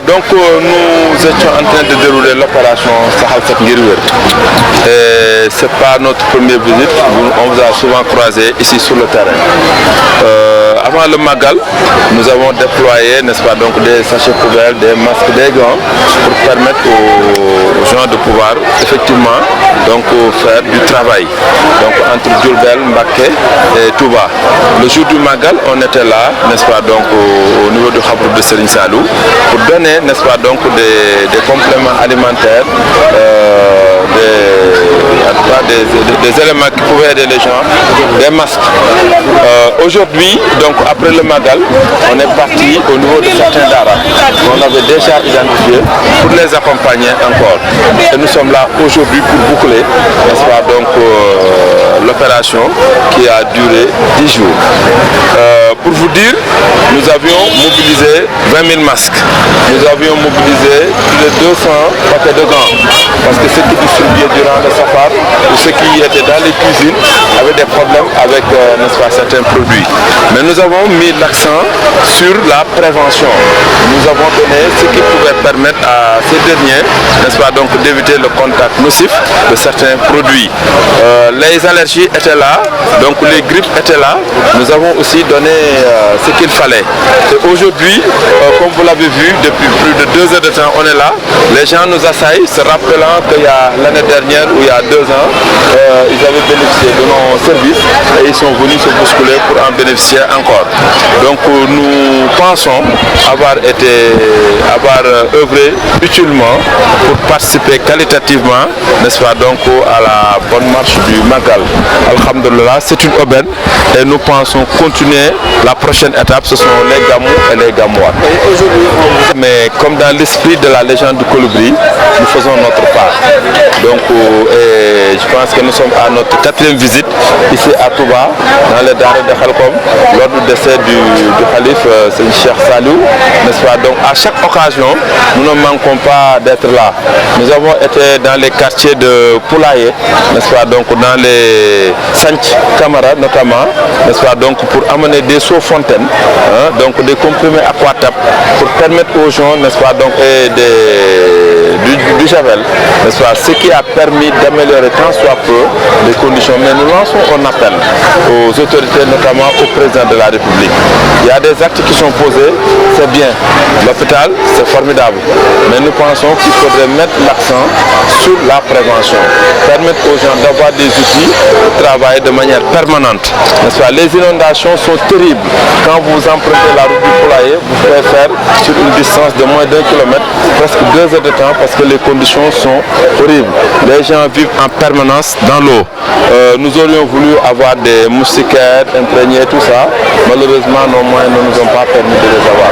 Nous étions en train de dérouler l'opération Sahal Set Ngir Wér. Et c'est pas notre première visite, on vous a souvent croisé ici sur le terrain. Avant le Magal, nous avons déployé, n'est-ce pas, donc des sachets poubelles, des masques, des gants pour permettre aux gens de pouvoir effectivement donc faire du travail. Donc entre Diourbel, Mbacké et Touba. Le jour du Magal, on était là, n'est-ce pas, donc au niveau du Khabrou de Serigne Salou pour donner, n'est-ce pas, donc des compléments alimentaires, des éléments qui pouvaient aider les gens, des masques. Aujourd'hui, donc après le Magal, on est parti au niveau de certains daras qu'on avait déjà identifiés pour les accompagner encore. Et nous sommes là aujourd'hui pour boucler, n'est-ce pas, donc l'opération qui a duré 10 jours. Pour vous dire, nous avions mobilisé 20 000 masques. Nous avions mobilisé plus de 200 paquets de gants. Parce que ceux qui distribuaient durant le safar ou ceux qui étaient dans les cuisines avaient des problèmes avec, n'est-ce pas, certains produits. Mais nous avons mis l'accent sur la prévention. Nous avons donné ce qui pouvait permettre à ces derniers, n'est-ce pas, donc d'éviter le contact nocif de certains produits. Les allergies étaient là, donc les grippes étaient là. Nous avons aussi donné ce qu'il fallait. Et aujourd'hui, comme vous l'avez vu, depuis plus de 2 heures de temps, on est là. Les gens nous assaillent, se rappelant qu'il y a l'année dernière ou il y a 2 ans, ils avaient bénéficié de nos services et ils sont venus se bousculer pour en bénéficier encore. Donc nous pensons avoir œuvré utilement pour participer qualitativement, n'est-ce pas, donc à la bonne marche du Magal. Alhamdulillah, c'est une aubaine et nous pensons continuer. La prochaine étape, ce sont les Gamou et les Gamouas. Mais comme dans l'esprit de la légende du Colibri, nous faisons notre part. Donc je pense que nous sommes à notre 4e visite ici à Touba, dans les Daara de Khalkom, lors du décès du calife Cheikh Salou, n'est-ce pas? Donc à chaque occasion, nous ne manquons pas d'être là. Nous avons été dans les quartiers de Poulaye, n'est-ce pas? Donc dans les Sanch Camara notamment, n'est-ce pas? Donc pour amener des seaux-fontaines, hein, donc des comprimés aquatap pour permettre aux gens, n'est-ce pas, donc du javel, n'est-ce pas? Ce qui a permis d'améliorer tant soit peu les conditions. Mais nous lançons un appel aux autorités, notamment au président de la République. Il y a des actes qui sont posés, c'est bien. L'hôpital, c'est formidable. Mais nous pensons qu'il faudrait mettre l'accent sur la prévention. Permettre aux gens d'avoir des outils pour travailler de manière permanente. N'est-ce pas? Les inondations sont terribles. Quand vous empruntez la route du Poulaye, vous pouvez faire sur une distance de moins d'1 kilomètre, presque 2 heures de temps parce que les conditions sont horribles. Les gens vivent en permanence dans l'eau. Nous aurions voulu avoir des moustiquaires imprégnés, tout ça. Malheureusement, nos moyens ne nous ont pas permis de les avoir.